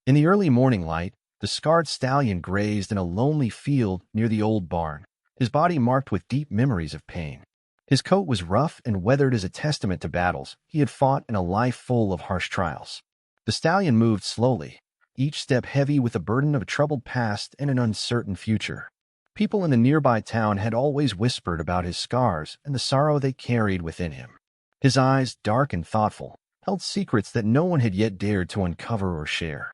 In the early morning light, the scarred stallion grazed in a lonely field near the old barn, his body marked with deep memories of pain. His coat was rough and weathered as a testament to battles he had fought in a life full of harsh trials. The stallion moved slowly, each step heavy with the burden of a troubled past and an uncertain future. People in the nearby town had always whispered about his scars and the sorrow they carried within him. His eyes, dark and thoughtful, held secrets that no one had yet dared to uncover or share.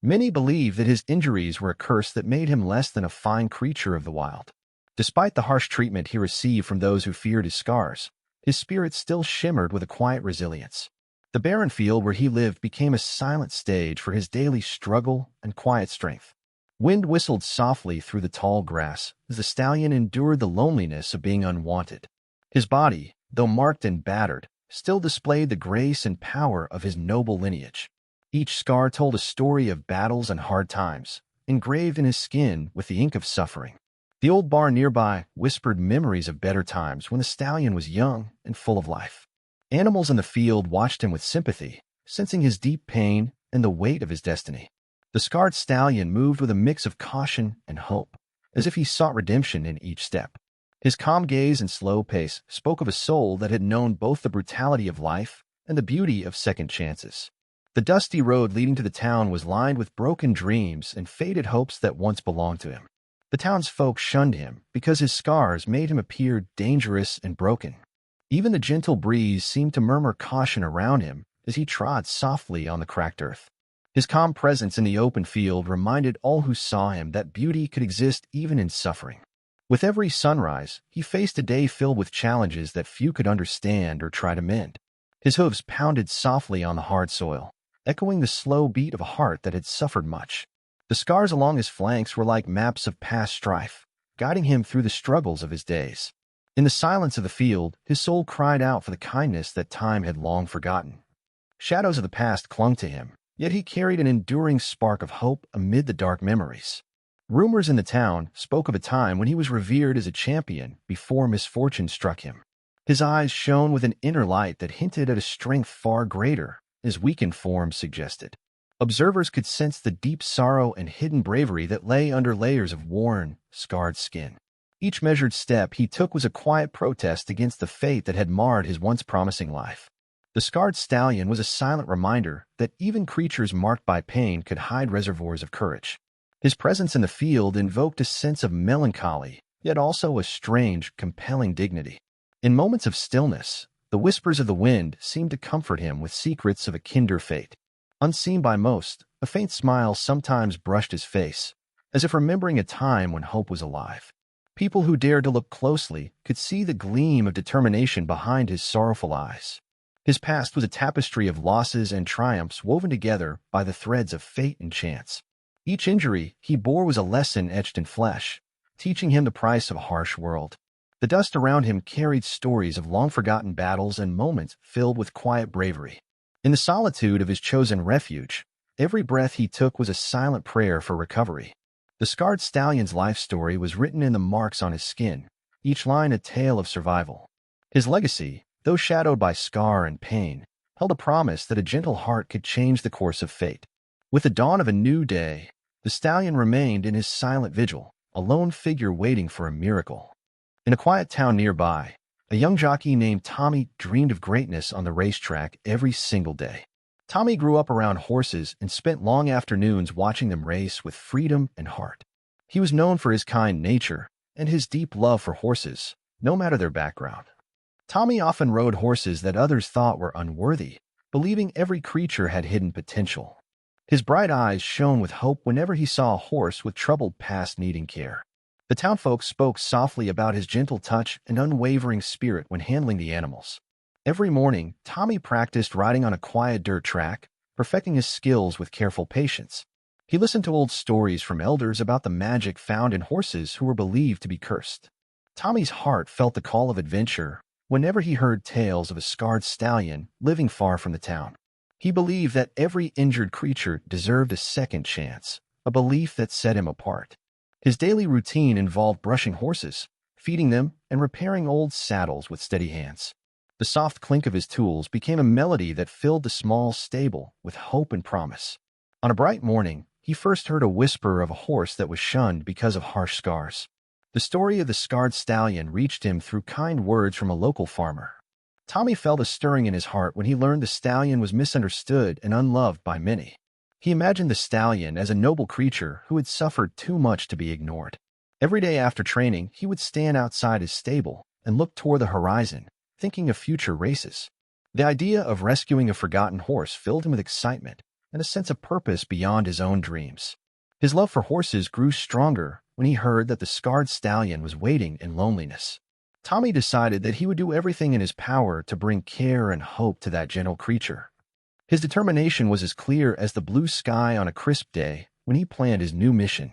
Many believed that his injuries were a curse that made him less than a fine creature of the wild. Despite the harsh treatment he received from those who feared his scars, his spirit still shimmered with a quiet resilience. The barren field where he lived became a silent stage for his daily struggle and quiet strength. Wind whistled softly through the tall grass as the stallion endured the loneliness of being unwanted. His body, though marked and battered, still displayed the grace and power of his noble lineage. Each scar told a story of battles and hard times, engraved in his skin with the ink of suffering. The old barn nearby whispered memories of better times when the stallion was young and full of life. Animals in the field watched him with sympathy, sensing his deep pain and the weight of his destiny. The scarred stallion moved with a mix of caution and hope, as if he sought redemption in each step. His calm gaze and slow pace spoke of a soul that had known both the brutality of life and the beauty of second chances. The dusty road leading to the town was lined with broken dreams and faded hopes that once belonged to him. The townsfolk shunned him because his scars made him appear dangerous and broken. Even the gentle breeze seemed to murmur caution around him as he trod softly on the cracked earth. His calm presence in the open field reminded all who saw him that beauty could exist even in suffering. With every sunrise, he faced a day filled with challenges that few could understand or try to mend. His hooves pounded softly on the hard soil, echoing the slow beat of a heart that had suffered much. The scars along his flanks were like maps of past strife, guiding him through the struggles of his days. In the silence of the field, his soul cried out for the kindness that time had long forgotten. Shadows of the past clung to him, yet he carried an enduring spark of hope amid the dark memories. Rumors in the town spoke of a time when he was revered as a champion before misfortune struck him. His eyes shone with an inner light that hinted at a strength far greater, his weakened form suggested. Observers could sense the deep sorrow and hidden bravery that lay under layers of worn, scarred skin. Each measured step he took was a quiet protest against the fate that had marred his once promising life. The scarred stallion was a silent reminder that even creatures marked by pain could hide reservoirs of courage. His presence in the field invoked a sense of melancholy, yet also a strange, compelling dignity. In moments of stillness, the whispers of the wind seemed to comfort him with secrets of a kinder fate. Unseen by most, a faint smile sometimes brushed his face, as if remembering a time when hope was alive. People who dared to look closely could see the gleam of determination behind his sorrowful eyes. His past was a tapestry of losses and triumphs woven together by the threads of fate and chance. Each injury he bore was a lesson etched in flesh, teaching him the price of a harsh world. The dust around him carried stories of long-forgotten battles and moments filled with quiet bravery. In the solitude of his chosen refuge, every breath he took was a silent prayer for recovery. The scarred stallion's life story was written in the marks on his skin, each line a tale of survival. His legacy, though shadowed by scar and pain, held a promise that a gentle heart could change the course of fate. With the dawn of a new day, the stallion remained in his silent vigil, a lone figure waiting for a miracle. In a quiet town nearby, a young jockey named Tommy dreamed of greatness on the racetrack every single day. Tommy grew up around horses and spent long afternoons watching them race with freedom and heart. He was known for his kind nature and his deep love for horses, no matter their background. Tommy often rode horses that others thought were unworthy, believing every creature had hidden potential. His bright eyes shone with hope whenever he saw a horse with troubled past needing care. The townfolk spoke softly about his gentle touch and unwavering spirit when handling the animals. Every morning, Tommy practiced riding on a quiet dirt track, perfecting his skills with careful patience. He listened to old stories from elders about the magic found in horses who were believed to be cursed. Tommy's heart felt the call of adventure whenever he heard tales of a scarred stallion living far from the town. He believed that every injured creature deserved a second chance, a belief that set him apart. His daily routine involved brushing horses, feeding them, and repairing old saddles with steady hands. The soft clink of his tools became a melody that filled the small stable with hope and promise. On a bright morning, he first heard a whisper of a horse that was shunned because of harsh scars. The story of the scarred stallion reached him through kind words from a local farmer. Tommy felt a stirring in his heart when he learned the stallion was misunderstood and unloved by many. He imagined the stallion as a noble creature who had suffered too much to be ignored. Every day after training, he would stand outside his stable and look toward the horizon, thinking of future races. The idea of rescuing a forgotten horse filled him with excitement and a sense of purpose beyond his own dreams. His love for horses grew stronger when he heard that the scarred stallion was waiting in loneliness. Tommy decided that he would do everything in his power to bring care and hope to that gentle creature. His determination was as clear as the blue sky on a crisp day when he planned his new mission.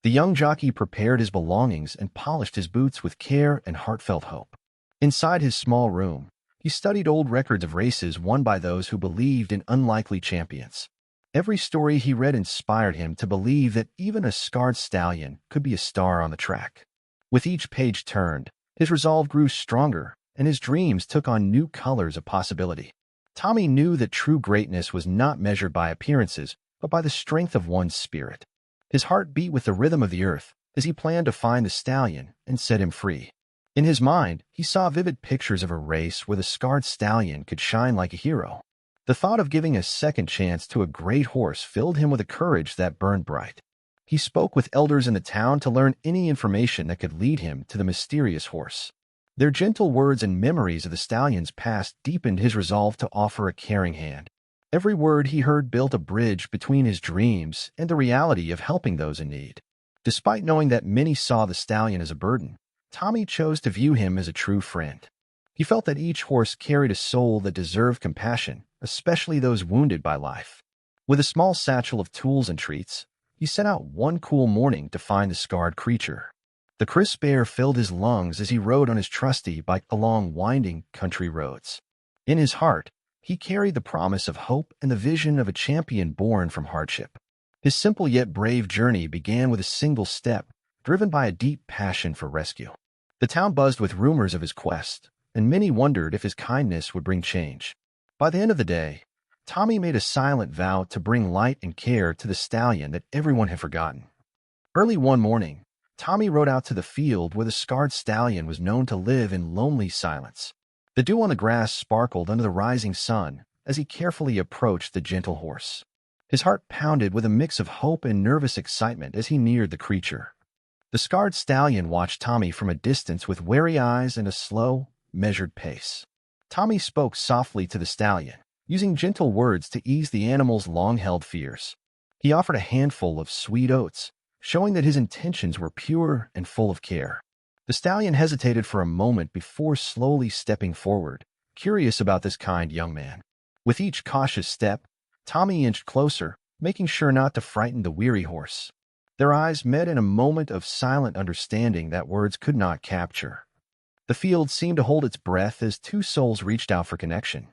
The young jockey prepared his belongings and polished his boots with care and heartfelt hope. Inside his small room, he studied old records of races won by those who believed in unlikely champions. Every story he read inspired him to believe that even a scarred stallion could be a star on the track. With each page turned, his resolve grew stronger, and his dreams took on new colors of possibility. Tommy knew that true greatness was not measured by appearances, but by the strength of one's spirit. His heart beat with the rhythm of the earth as he planned to find the stallion and set him free. In his mind, he saw vivid pictures of a race where the scarred stallion could shine like a hero. The thought of giving a second chance to a great horse filled him with a courage that burned bright. He spoke with elders in the town to learn any information that could lead him to the mysterious horse. Their gentle words and memories of the stallion's past deepened his resolve to offer a caring hand. Every word he heard built a bridge between his dreams and the reality of helping those in need. Despite knowing that many saw the stallion as a burden, Tommy chose to view him as a true friend. He felt that each horse carried a soul that deserved compassion, especially those wounded by life. With a small satchel of tools and treats, he set out one cool morning to find the scarred creature. The crisp air filled his lungs as he rode on his trusty bike along winding country roads. In his heart, he carried the promise of hope and the vision of a champion born from hardship. His simple yet brave journey began with a single step, driven by a deep passion for rescue. The town buzzed with rumors of his quest, and many wondered if his kindness would bring change. By the end of the day, Tommy made a silent vow to bring light and care to the stallion that everyone had forgotten. Early one morning, Tommy rode out to the field where the scarred stallion was known to live in lonely silence. The dew on the grass sparkled under the rising sun as he carefully approached the gentle horse. His heart pounded with a mix of hope and nervous excitement as he neared the creature. The scarred stallion watched Tommy from a distance with wary eyes and a slow, measured pace. Tommy spoke softly to the stallion, using gentle words to ease the animal's long-held fears. He offered a handful of sweet oats, showing that his intentions were pure and full of care. The stallion hesitated for a moment before slowly stepping forward, curious about this kind young man. With each cautious step, Tommy inched closer, making sure not to frighten the weary horse. Their eyes met in a moment of silent understanding that words could not capture. The field seemed to hold its breath as two souls reached out for connection.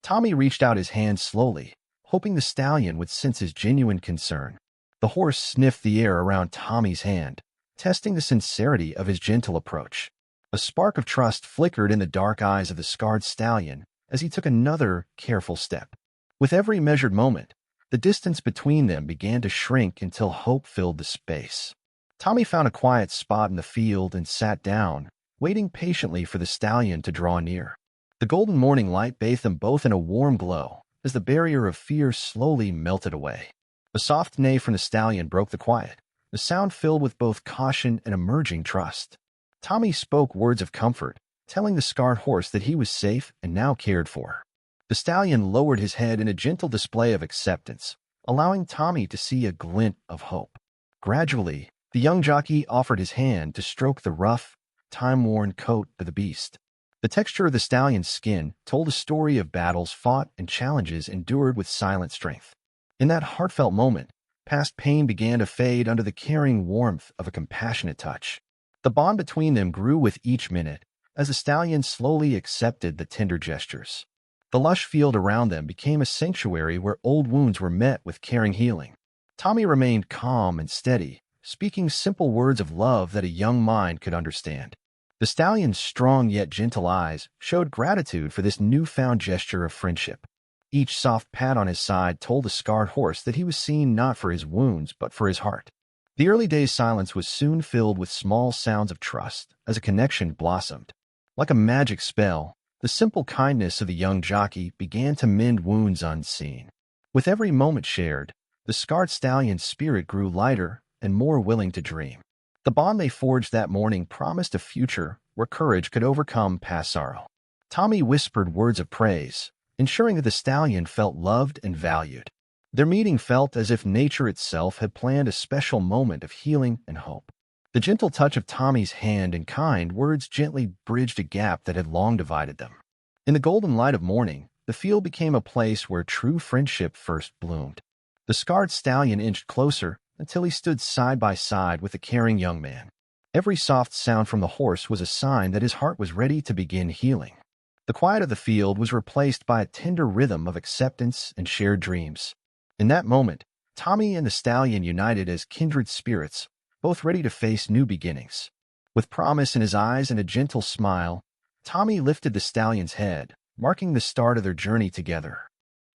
Tommy reached out his hand slowly, hoping the stallion would sense his genuine concern. The horse sniffed the air around Tommy's hand, testing the sincerity of his gentle approach. A spark of trust flickered in the dark eyes of the scarred stallion as he took another careful step. With every measured moment, the distance between them began to shrink until hope filled the space. Tommy found a quiet spot in the field and sat down, waiting patiently for the stallion to draw near. The golden morning light bathed them both in a warm glow as the barrier of fear slowly melted away. A soft neigh from the stallion broke the quiet, the sound filled with both caution and emerging trust. Tommy spoke words of comfort, telling the scarred horse that he was safe and now cared for. The stallion lowered his head in a gentle display of acceptance, allowing Tommy to see a glint of hope. Gradually, the young jockey offered his hand to stroke the rough, time-worn coat of the beast. The texture of the stallion's skin told a story of battles fought and challenges endured with silent strength. In that heartfelt moment, past pain began to fade under the caring warmth of a compassionate touch. The bond between them grew with each minute as the stallion slowly accepted the tender gestures. The lush field around them became a sanctuary where old wounds were met with caring healing. Tommy remained calm and steady, speaking simple words of love that a young mind could understand. The stallion's strong yet gentle eyes showed gratitude for this newfound gesture of friendship. Each soft pat on his side told the scarred horse that he was seen not for his wounds, but for his heart. The early days' silence was soon filled with small sounds of trust as a connection blossomed. Like a magic spell, the simple kindness of the young jockey began to mend wounds unseen. With every moment shared, the scarred stallion's spirit grew lighter and more willing to dream. The bond they forged that morning promised a future where courage could overcome past sorrow. Tommy whispered words of praise, ensuring that the stallion felt loved and valued. Their meeting felt as if nature itself had planned a special moment of healing and hope. The gentle touch of Tommy's hand and kind words gently bridged a gap that had long divided them. In the golden light of morning, the field became a place where true friendship first bloomed. The scarred stallion inched closer until he stood side by side with the caring young man. Every soft sound from the horse was a sign that his heart was ready to begin healing. The quiet of the field was replaced by a tender rhythm of acceptance and shared dreams. In that moment, Tommy and the stallion united as kindred spirits, both ready to face new beginnings. With promise in his eyes and a gentle smile, Tommy lifted the stallion's head, marking the start of their journey together.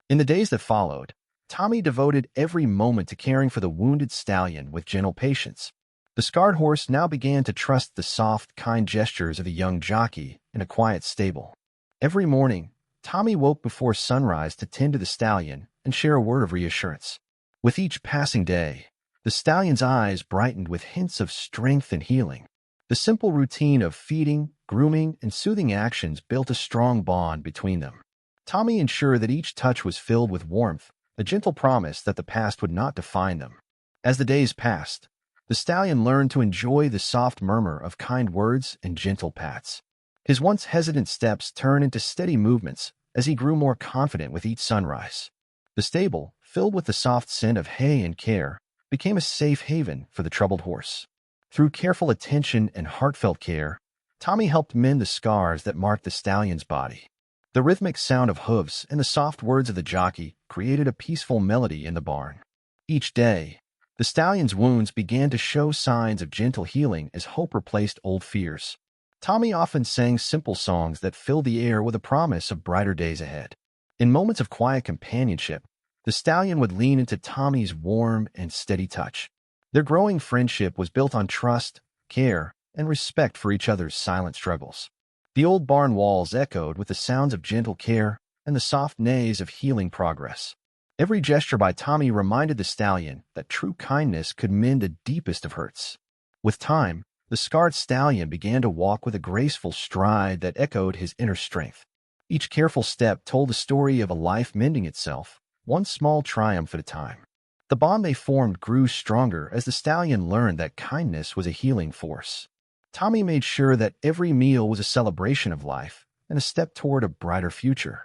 In the days that followed, Tommy devoted every moment to caring for the wounded stallion with gentle patience. The scarred horse now began to trust the soft, kind gestures of the young jockey in a quiet stable. Every morning, Tommy woke before sunrise to tend to the stallion and share a word of reassurance. With each passing day, the stallion's eyes brightened with hints of strength and healing. The simple routine of feeding, grooming, and soothing actions built a strong bond between them. Tommy ensured that each touch was filled with warmth, a gentle promise that the past would not define them. As the days passed, the stallion learned to enjoy the soft murmur of kind words and gentle pats. His once hesitant steps turned into steady movements as he grew more confident with each sunrise. The stable, filled with the soft scent of hay and care, became a safe haven for the troubled horse. Through careful attention and heartfelt care, Tommy helped mend the scars that marked the stallion's body. The rhythmic sound of hooves and the soft words of the jockey created a peaceful melody in the barn. Each day, the stallion's wounds began to show signs of gentle healing as hope replaced old fears. Tommy often sang simple songs that filled the air with a promise of brighter days ahead. In moments of quiet companionship, the stallion would lean into Tommy's warm and steady touch. Their growing friendship was built on trust, care, and respect for each other's silent struggles. The old barn walls echoed with the sounds of gentle care and the soft neighs of healing progress. Every gesture by Tommy reminded the stallion that true kindness could mend the deepest of hurts. With time, the scarred stallion began to walk with a graceful stride that echoed his inner strength. Each careful step told the story of a life mending itself, one small triumph at a time. The bond they formed grew stronger as the stallion learned that kindness was a healing force. Tommy made sure that every meal was a celebration of life and a step toward a brighter future.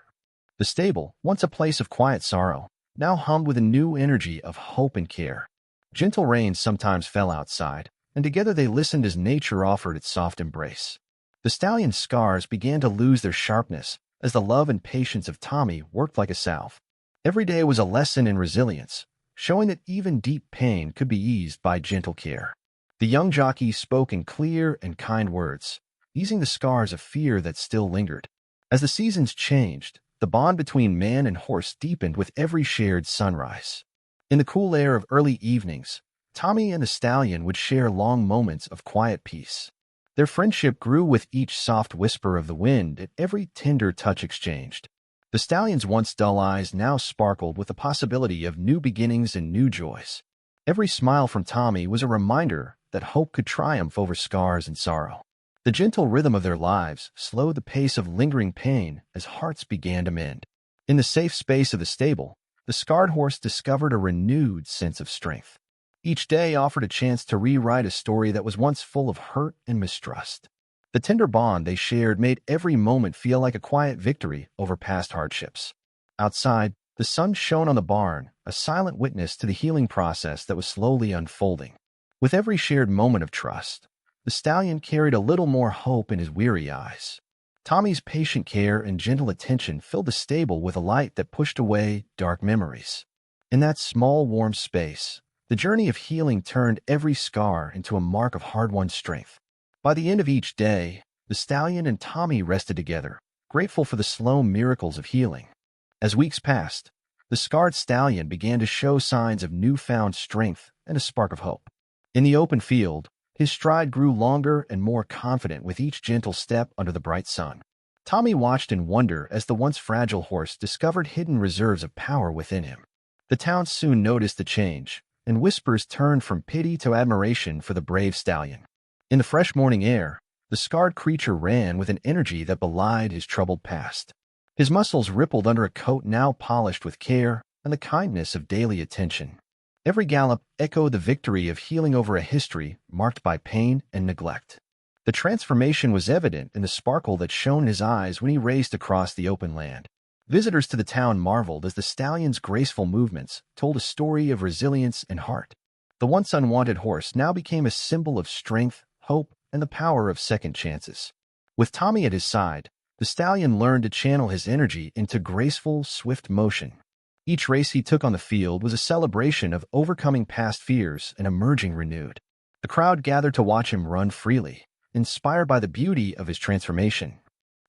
The stable, once a place of quiet sorrow, now hummed with a new energy of hope and care. Gentle rains sometimes fell outside, and together they listened as nature offered its soft embrace. The stallion's scars began to lose their sharpness as the love and patience of Tommy worked like a salve. Every day was a lesson in resilience, showing that even deep pain could be eased by gentle care. The young jockey spoke in clear and kind words, easing the scars of fear that still lingered. As the seasons changed, the bond between man and horse deepened with every shared sunrise. In the cool air of early evenings, Tommy and the stallion would share long moments of quiet peace. Their friendship grew with each soft whisper of the wind and every tender touch exchanged. The stallion's once dull eyes now sparkled with the possibility of new beginnings and new joys. Every smile from Tommy was a reminder that hope could triumph over scars and sorrow. The gentle rhythm of their lives slowed the pace of lingering pain as hearts began to mend. In the safe space of the stable, the scarred horse discovered a renewed sense of strength. Each day offered a chance to rewrite a story that was once full of hurt and mistrust. The tender bond they shared made every moment feel like a quiet victory over past hardships. Outside, the sun shone on the barn, a silent witness to the healing process that was slowly unfolding. With every shared moment of trust, the stallion carried a little more hope in his weary eyes. Tommy's patient care and gentle attention filled the stable with a light that pushed away dark memories. In that small, warm space, the journey of healing turned every scar into a mark of hard-won strength. By the end of each day, the stallion and Tommy rested together, grateful for the slow miracles of healing. As weeks passed, the scarred stallion began to show signs of newfound strength and a spark of hope. In the open field, his stride grew longer and more confident with each gentle step under the bright sun. Tommy watched in wonder as the once fragile horse discovered hidden reserves of power within him. The town soon noticed the change, and whispers turned from pity to admiration for the brave stallion. In the fresh morning air, the scarred creature ran with an energy that belied his troubled past. His muscles rippled under a coat now polished with care and the kindness of daily attention. Every gallop echoed the victory of healing over a history marked by pain and neglect. The transformation was evident in the sparkle that shone in his eyes when he raced across the open land. Visitors to the town marveled as the stallion's graceful movements told a story of resilience and heart. The once unwanted horse now became a symbol of strength, hope, and the power of second chances. With Tommy at his side, the stallion learned to channel his energy into graceful, swift motion. Each race he took on the field was a celebration of overcoming past fears and emerging renewed. The crowd gathered to watch him run freely, inspired by the beauty of his transformation.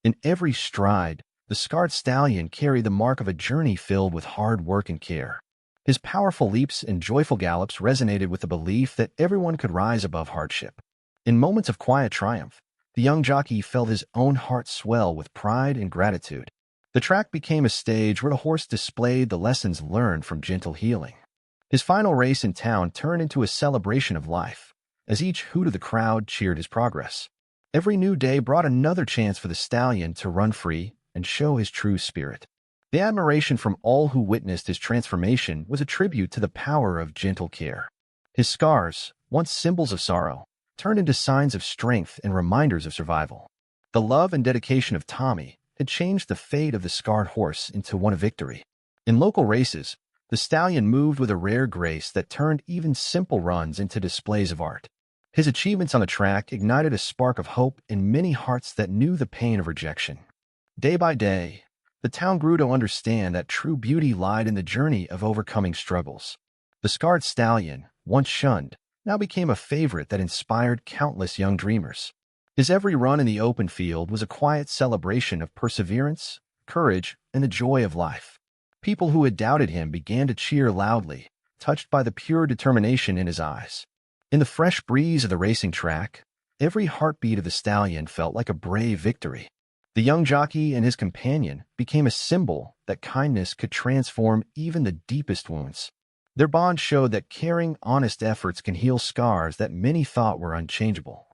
In every stride, the scarred stallion carried the mark of a journey filled with hard work and care. His powerful leaps and joyful gallops resonated with the belief that everyone could rise above hardship. In moments of quiet triumph, the young jockey felt his own heart swell with pride and gratitude. The track became a stage where the horse displayed the lessons learned from gentle healing. His final race in town turned into a celebration of life, as each hoot of the crowd cheered his progress. Every new day brought another chance for the stallion to run free and show his true spirit. The admiration from all who witnessed his transformation was a tribute to the power of gentle care. His scars, once symbols of sorrow, turned into signs of strength and reminders of survival. The love and dedication of Tommy had changed the fate of the scarred horse into one of victory. In local races, the stallion moved with a rare grace that turned even simple runs into displays of art. His achievements on the track ignited a spark of hope in many hearts that knew the pain of rejection. Day by day, the town grew to understand that true beauty lied in the journey of overcoming struggles. The scarred stallion, once shunned, now became a favorite that inspired countless young dreamers. His every run in the open field was a quiet celebration of perseverance, courage, and the joy of life. People who had doubted him began to cheer loudly, touched by the pure determination in his eyes. In the fresh breeze of the racing track, every heartbeat of the stallion felt like a brave victory. The young jockey and his companion became a symbol that kindness could transform even the deepest wounds. Their bond showed that caring, honest efforts can heal scars that many thought were unchangeable.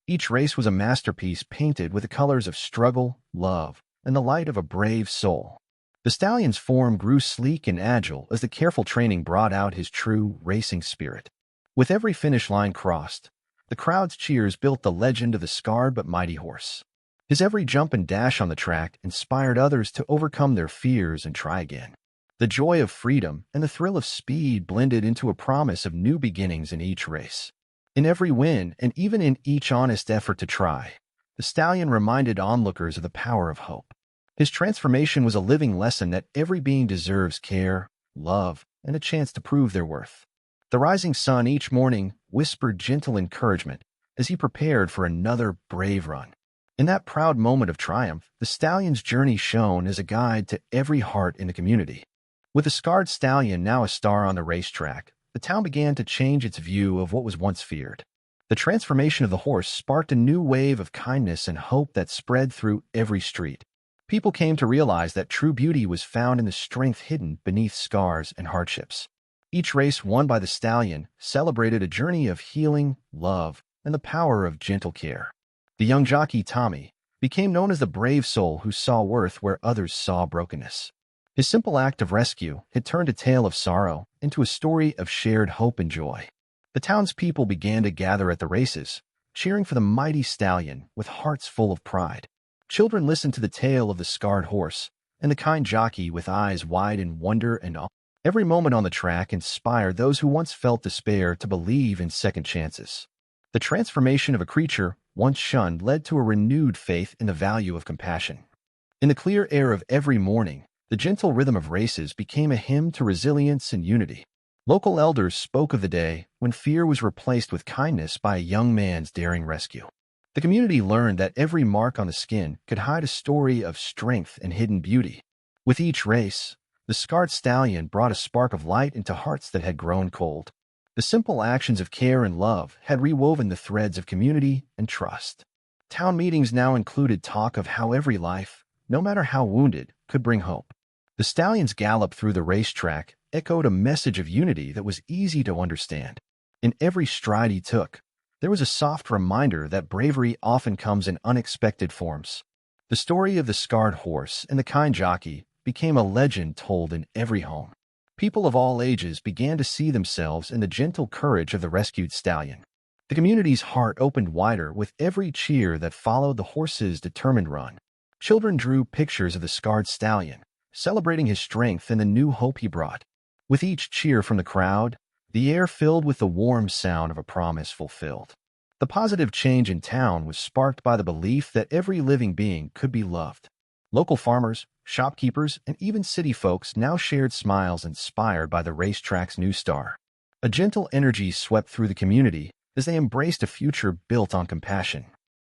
Each race was a masterpiece painted with the colors of struggle, love, and the light of a brave soul. The stallion's form grew sleek and agile as the careful training brought out his true racing spirit. With every finish line crossed, the crowd's cheers built the legend of the scarred but mighty horse. His every jump and dash on the track inspired others to overcome their fears and try again. The joy of freedom and the thrill of speed blended into a promise of new beginnings in each race. In every win, and even in each honest effort to try, the stallion reminded onlookers of the power of hope. His transformation was a living lesson that every being deserves care, love, and a chance to prove their worth. The rising sun each morning whispered gentle encouragement as he prepared for another brave run. In that proud moment of triumph, the stallion's journey shone as a guide to every heart in the community. With the scarred stallion now a star on the racetrack, the town began to change its view of what was once feared. The transformation of the horse sparked a new wave of kindness and hope that spread through every street. People came to realize that true beauty was found in the strength hidden beneath scars and hardships. Each race won by the stallion celebrated a journey of healing, love, and the power of gentle care. The young jockey Tommy became known as the brave soul who saw worth where others saw brokenness. His simple act of rescue had turned a tale of sorrow into a story of shared hope and joy. The townspeople began to gather at the races, cheering for the mighty stallion with hearts full of pride. Children listened to the tale of the scarred horse and the kind jockey with eyes wide in wonder and awe. Every moment on the track inspired those who once felt despair to believe in second chances. The transformation of a creature once shunned led to a renewed faith in the value of compassion. In the clear air of every morning, the gentle rhythm of races became a hymn to resilience and unity. Local elders spoke of the day when fear was replaced with kindness by a young man's daring rescue. The community learned that every mark on the skin could hide a story of strength and hidden beauty. With each race, the scarred stallion brought a spark of light into hearts that had grown cold. The simple actions of care and love had rewoven the threads of community and trust. Town meetings now included talk of how every life, no matter how wounded, could bring hope. The stallion's gallop through the racetrack echoed a message of unity that was easy to understand. In every stride he took, there was a soft reminder that bravery often comes in unexpected forms. The story of the scarred horse and the kind jockey became a legend told in every home. People of all ages began to see themselves in the gentle courage of the rescued stallion. The community's heart opened wider with every cheer that followed the horse's determined run. Children drew pictures of the scarred stallion, celebrating his strength and the new hope he brought. With each cheer from the crowd, the air filled with the warm sound of a promise fulfilled. The positive change in town was sparked by the belief that every living being could be loved. Local farmers, shopkeepers, and even city folks now shared smiles inspired by the racetrack's new star. A gentle energy swept through the community as they embraced a future built on compassion.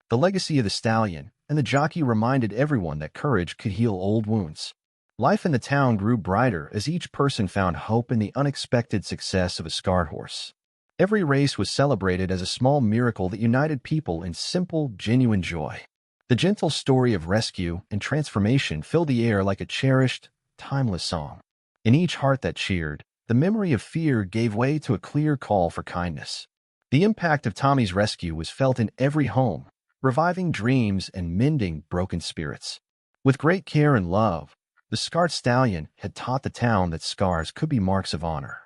The legacy of the stallion and the jockey reminded everyone that courage could heal old wounds. Life in the town grew brighter as each person found hope in the unexpected success of a scarred horse. Every race was celebrated as a small miracle that united people in simple, genuine joy. The gentle story of rescue and transformation filled the air like a cherished, timeless song. In each heart that cheered, the memory of fear gave way to a clear call for kindness. The impact of Tommy's rescue was felt in every home, reviving dreams and mending broken spirits. With great care and love, the scarred stallion had taught the town that scars could be marks of honor.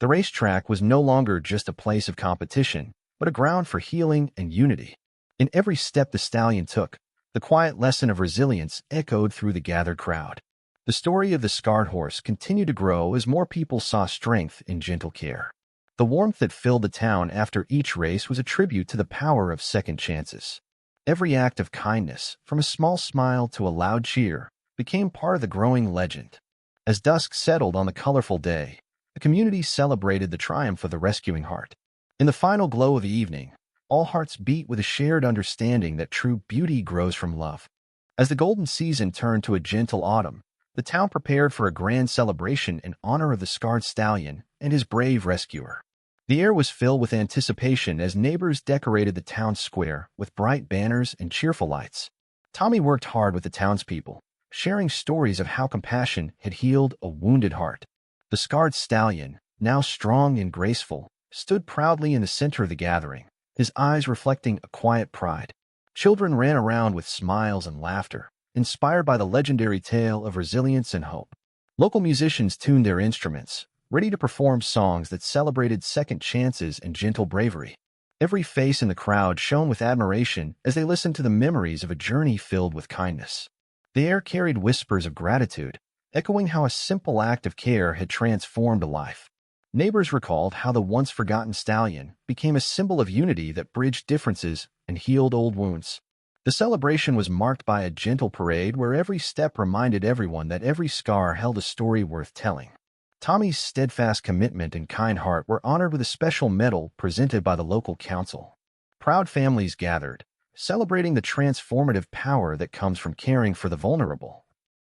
The racetrack was no longer just a place of competition, but a ground for healing and unity. In every step the stallion took, the quiet lesson of resilience echoed through the gathered crowd. The story of the scarred horse continued to grow as more people saw strength in gentle care. The warmth that filled the town after each race was a tribute to the power of second chances. Every act of kindness, from a small smile to a loud cheer, became part of the growing legend. As dusk settled on the colorful day, the community celebrated the triumph of the rescuing heart. In the final glow of the evening, all hearts beat with a shared understanding that true beauty grows from love. As the golden season turned to a gentle autumn, the town prepared for a grand celebration in honor of the scarred stallion and his brave rescuer. The air was filled with anticipation as neighbors decorated the town square with bright banners and cheerful lights. Tommy worked hard with the townspeople, sharing stories of how compassion had healed a wounded heart. The scarred stallion, now strong and graceful, stood proudly in the center of the gathering, his eyes reflecting a quiet pride. Children ran around with smiles and laughter, inspired by the legendary tale of resilience and hope. Local musicians tuned their instruments, ready to perform songs that celebrated second chances and gentle bravery. Every face in the crowd shone with admiration as they listened to the memories of a journey filled with kindness. The air carried whispers of gratitude, echoing how a simple act of care had transformed a life. Neighbors recalled how the once-forgotten stallion became a symbol of unity that bridged differences and healed old wounds. The celebration was marked by a gentle parade where every step reminded everyone that every scar held a story worth telling. Tommy's steadfast commitment and kind heart were honored with a special medal presented by the local council. Proud families gathered, celebrating the transformative power that comes from caring for the vulnerable.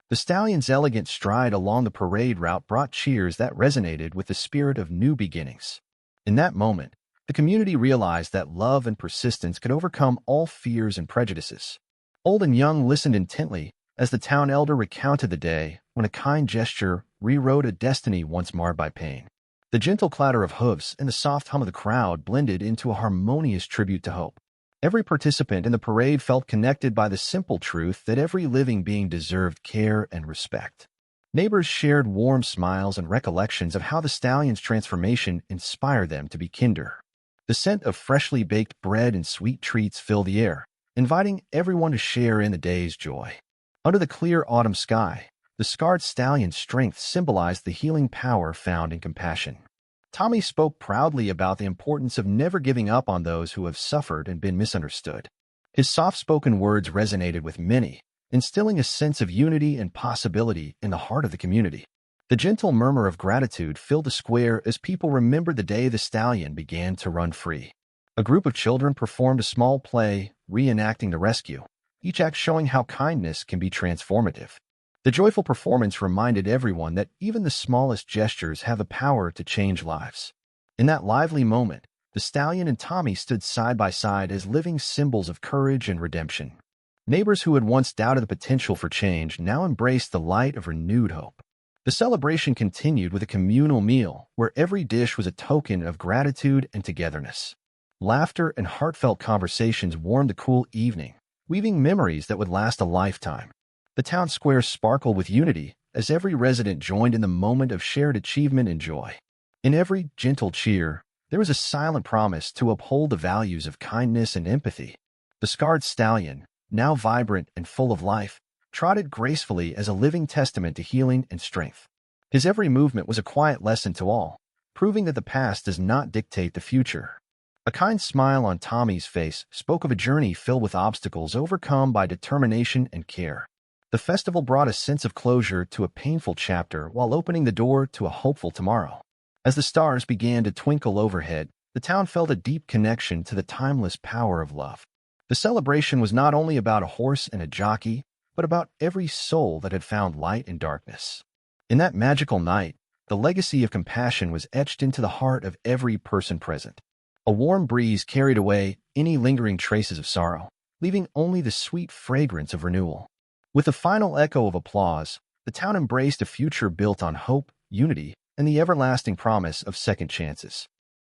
The stallion's elegant stride along the parade route brought cheers that resonated with the spirit of new beginnings. In that moment, the community realized that love and persistence could overcome all fears and prejudices. Old and young listened intently as the town elder recounted the day when a kind gesture rewrote a destiny once marred by pain. The gentle clatter of hooves and the soft hum of the crowd blended into a harmonious tribute to hope. Every participant in the parade felt connected by the simple truth that every living being deserved care and respect. Neighbors shared warm smiles and recollections of how the stallion's transformation inspired them to be kinder. The scent of freshly baked bread and sweet treats filled the air, inviting everyone to share in the day's joy. Under the clear autumn sky, the scarred stallion's strength symbolized the healing power found in compassion. Tommy spoke proudly about the importance of never giving up on those who have suffered and been misunderstood. His soft-spoken words resonated with many, instilling a sense of unity and possibility in the heart of the community. The gentle murmur of gratitude filled the square as people remembered the day the stallion began to run free. A group of children performed a small play, reenacting the rescue, each act showing how kindness can be transformative. The joyful performance reminded everyone that even the smallest gestures have the power to change lives. In that lively moment, the stallion and Tommy stood side by side as living symbols of courage and redemption. Neighbors who had once doubted the potential for change now embraced the light of renewed hope. The celebration continued with a communal meal where every dish was a token of gratitude and togetherness. Laughter and heartfelt conversations warmed the cool evening, weaving memories that would last a lifetime. The town square sparkled with unity as every resident joined in the moment of shared achievement and joy. In every gentle cheer, there was a silent promise to uphold the values of kindness and empathy. The scarred stallion, now vibrant and full of life, trotted gracefully as a living testament to healing and strength. His every movement was a quiet lesson to all, proving that the past does not dictate the future. A kind smile on Tommy's face spoke of a journey filled with obstacles overcome by determination and care. The festival brought a sense of closure to a painful chapter while opening the door to a hopeful tomorrow. As the stars began to twinkle overhead, the town felt a deep connection to the timeless power of love. The celebration was not only about a horse and a jockey, but about every soul that had found light in darkness. In that magical night, the legacy of compassion was etched into the heart of every person present. A warm breeze carried away any lingering traces of sorrow, leaving only the sweet fragrance of renewal. With the final echo of applause, the town embraced a future built on hope, unity, and the everlasting promise of second chances.